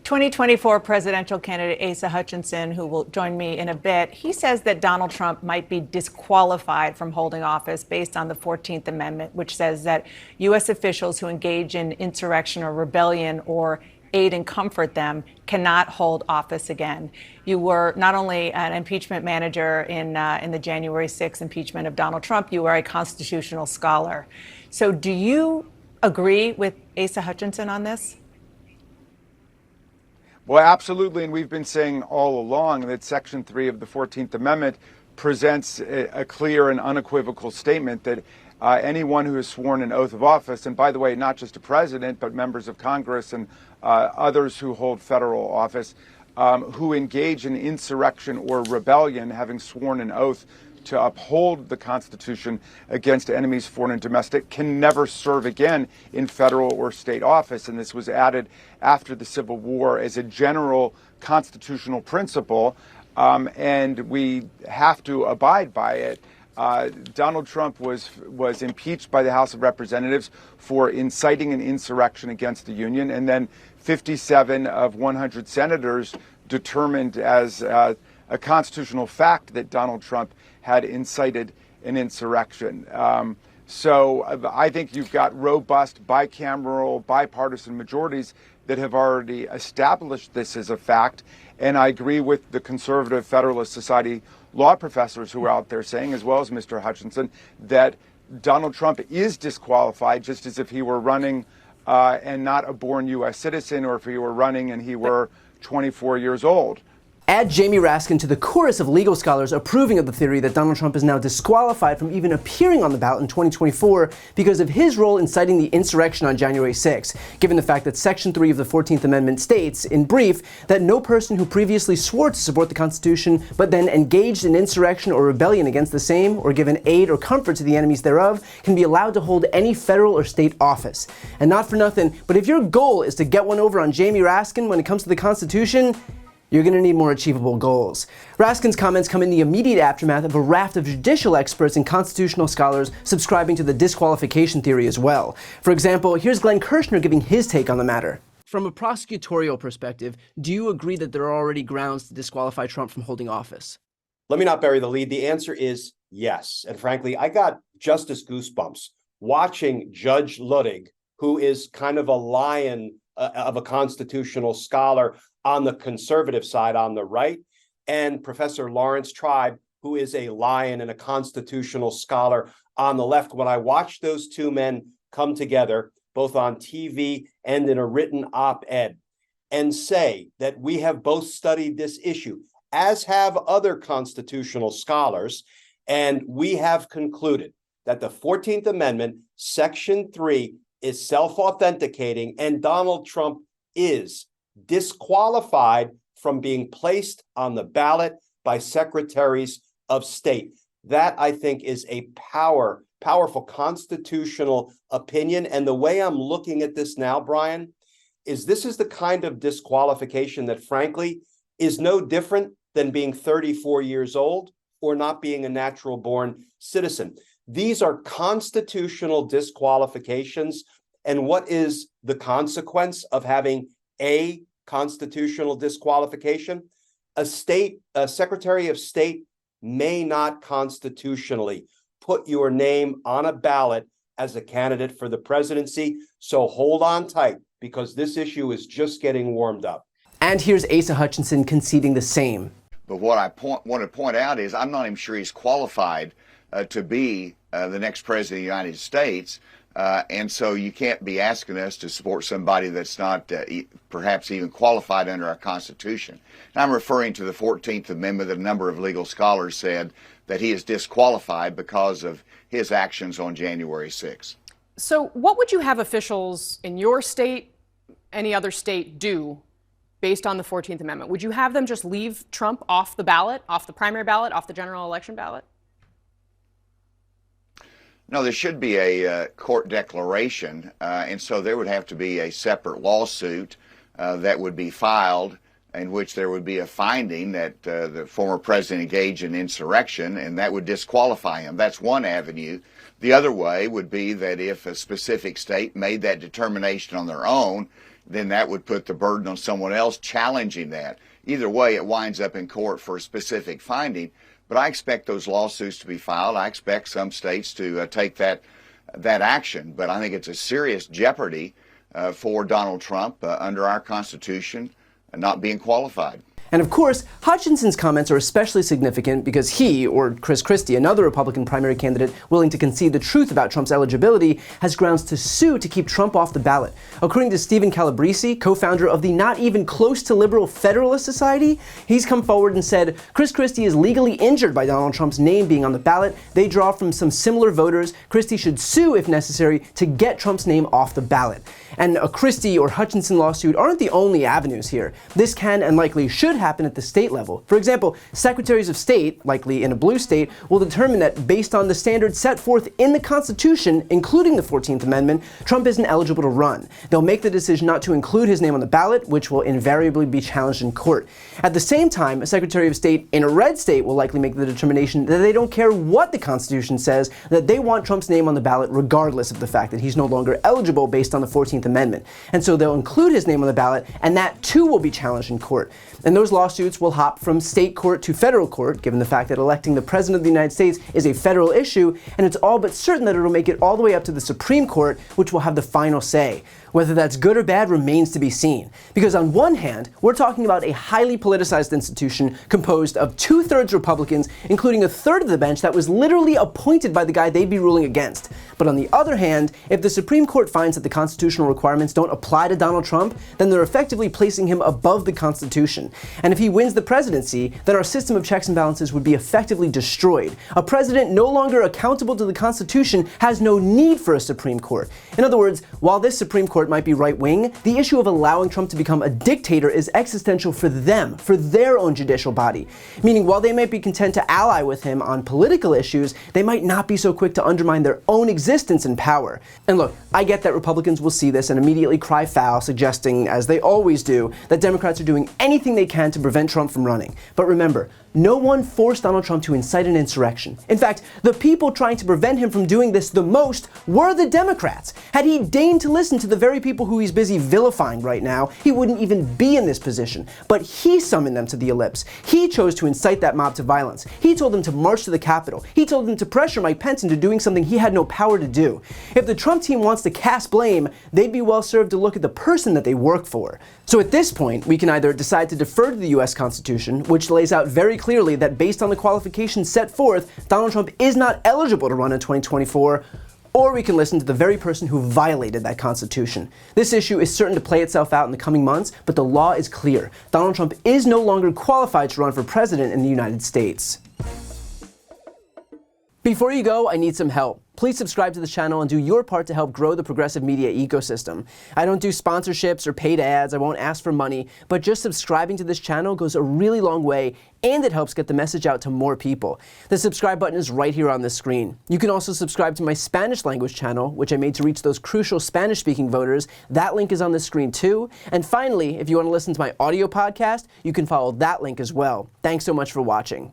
2024 presidential candidate Asa Hutchinson, who will join me in a bit, he says that Donald Trump might be disqualified from holding office based on the 14th Amendment, which says that U.S. officials who engage in insurrection or rebellion or aid and comfort them cannot hold office again. You were not only an impeachment manager in the January 6th impeachment of Donald Trump, you are a constitutional scholar. So do you agree with Asa Hutchinson on this? Well, absolutely, and we've been saying all along that Section 3 of the 14th Amendment presents a clear and unequivocal statement that anyone who has sworn an oath of office, and by the way, not just a president, but members of Congress and others who hold federal office, who engage in insurrection or rebellion, having sworn an oath to uphold the Constitution against enemies, foreign and domestic, can never serve again in federal or state office. And this was added after the Civil War as a general constitutional principle, and we have to abide by it. Donald Trump was impeached by the House of Representatives for inciting an insurrection against the Union, and then 57 of 100 senators determined as a constitutional fact that Donald Trump had incited an insurrection. So I think you've got robust bicameral, bipartisan majorities that have already established this as a fact. And I agree with the conservative Federalist Society law professors who are out there saying, as well as Mr. Hutchinson, that Donald Trump is disqualified just as if he were running and not a born U.S. citizen, or if he were running and he were 24 years old. Add Jamie Raskin to the chorus of legal scholars approving of the theory that Donald Trump is now disqualified from even appearing on the ballot in 2024 because of his role inciting the insurrection on January 6th, given the fact that Section 3 of the 14th Amendment states, in brief, that no person who previously swore to support the Constitution but then engaged in insurrection or rebellion against the same, or given aid or comfort to the enemies thereof, can be allowed to hold any federal or state office. And not for nothing, but if your goal is to get one over on Jamie Raskin when it comes to the Constitution, you're going to need more achievable goals. Raskin's comments come in the immediate aftermath of a raft of judicial experts and constitutional scholars subscribing to the disqualification theory as well. For example, here's Glenn Kirschner giving his take on the matter. From a prosecutorial perspective, do you agree that there are already grounds to disqualify Trump from holding office? Let me not bury the lead. The answer is yes. And frankly, I got justice goosebumps watching Judge Luttig, who is kind of a lion of a constitutional scholar on the conservative side, on the right, and Professor Lawrence Tribe, who is a lion and a constitutional scholar on the left. When I watched those two men come together, both on TV and in a written op-ed, and say that we have both studied this issue, as have other constitutional scholars, and we have concluded that the 14th Amendment, Section 3, is self-authenticating, and Donald Trump is disqualified from being placed on the ballot by secretaries of state. That, I think, is a powerful constitutional opinion. And the way I'm looking at this now, Brian, is this is the kind of disqualification that, frankly, is no different than being 34 years old or not being a natural-born citizen. These are constitutional disqualifications. And what is the consequence of having a constitutional disqualification? A secretary of state may not constitutionally put your name on a ballot as a candidate for the presidency. So hold on tight, because this issue is just getting warmed up. And here's Asa Hutchinson conceding the same. But what I want to point out is I'm not even sure he's qualified to be the next president of the United States. And so you can't be asking us to support somebody that's not perhaps even qualified under our Constitution. And I'm referring to the 14th Amendment that a number of legal scholars said that he is disqualified because of his actions on January 6th. So what would you have officials in your state, any other state, do based on the 14th Amendment? Would you have them just leave Trump off the ballot, off the primary ballot, off the general election ballot? No, there should be a court declaration, and so there would have to be a separate lawsuit that would be filed in which there would be a finding that the former president engaged in insurrection, and that would disqualify him. That's one avenue. The other way would be that if a specific state made that determination on their own, then that would put the burden on someone else challenging that. Either way, it winds up in court for a specific finding. But I expect those lawsuits to be filed. I expect some states to take that action. But I think it's a serious jeopardy for Donald Trump under our Constitution not being qualified. And of course, Hutchinson's comments are especially significant because he, or Christie, another Republican primary candidate willing to concede the truth about Trump's eligibility, has grounds to sue to keep Trump off the ballot. According to Stephen Calabrese, co-founder of the not even close to liberal Federalist Society, he's come forward and said Christie is legally injured by Donald Trump's name being on the ballot. They draw from some similar voters. Christie should sue if necessary to get Trump's name off the ballot. And a Christie or Hutchinson lawsuit aren't the only avenues here. This can and likely should happen at the state level. For example, secretaries of state, likely in a blue state, will determine that based on the standards set forth in the Constitution, including the 14th Amendment, Trump isn't eligible to run. They'll make the decision not to include his name on the ballot, which will invariably be challenged in court. At the same time, a secretary of state in a red state will likely make the determination that they don't care what the Constitution says, that they want Trump's name on the ballot regardless of the fact that he's no longer eligible based on the 14th Amendment. And so they'll include his name on the ballot, and that too will be challenged in court. And those lawsuits will hop from state court to federal court, given the fact that electing the President of the United States is a federal issue, and it's all but certain that it'll make it all the way up to the Supreme Court, which will have the final say. Whether that's good or bad remains to be seen. Because on one hand, we're talking about a highly politicized institution composed of 2/3 Republicans, including a third of the bench that was literally appointed by the guy they'd be ruling against. But on the other hand, if the Supreme Court finds that the constitutional requirements don't apply to Donald Trump, then they're effectively placing him above the Constitution. And if he wins the presidency, then our system of checks and balances would be effectively destroyed. A president no longer accountable to the Constitution has no need for a Supreme Court. In other words, while this Supreme Court might be right-wing, the issue of allowing Trump to become a dictator is existential for them, for their own judicial body. Meaning, while they might be content to ally with him on political issues, they might not be so quick to undermine their own existence and power. And look, I get that Republicans will see this and immediately cry foul, suggesting, as they always do, that Democrats are doing anything they can to prevent Trump from running. But remember, no one forced Donald Trump to incite an insurrection. In fact, the people trying to prevent him from doing this the most were the Democrats. Had he deigned to listen to the very people who he's busy vilifying right now, he wouldn't even be in this position. But he summoned them to the ellipse. He chose to incite that mob to violence. He told them to march to the Capitol. He told them to pressure Mike Pence into doing something he had no power to do. If the Trump team wants to cast blame, they'd be well served to look at the person that they work for. So at this point, we can either decide to defer to the US Constitution, which lays out very clearly that based on the qualifications set forth, Donald Trump is not eligible to run in 2024, or we can listen to the very person who violated that Constitution. This issue is certain to play itself out in the coming months, but the law is clear. Donald Trump is no longer qualified to run for president in the United States. Before you go, I need some help. Please subscribe to this channel and do your part to help grow the progressive media ecosystem. I don't do sponsorships or paid ads, I won't ask for money, but just subscribing to this channel goes a really long way, and it helps get the message out to more people. The subscribe button is right here on the screen. You can also subscribe to my Spanish language channel, which I made to reach those crucial Spanish-speaking voters. That link is on the screen too. And finally, if you want to listen to my audio podcast, you can follow that link as well. Thanks so much for watching.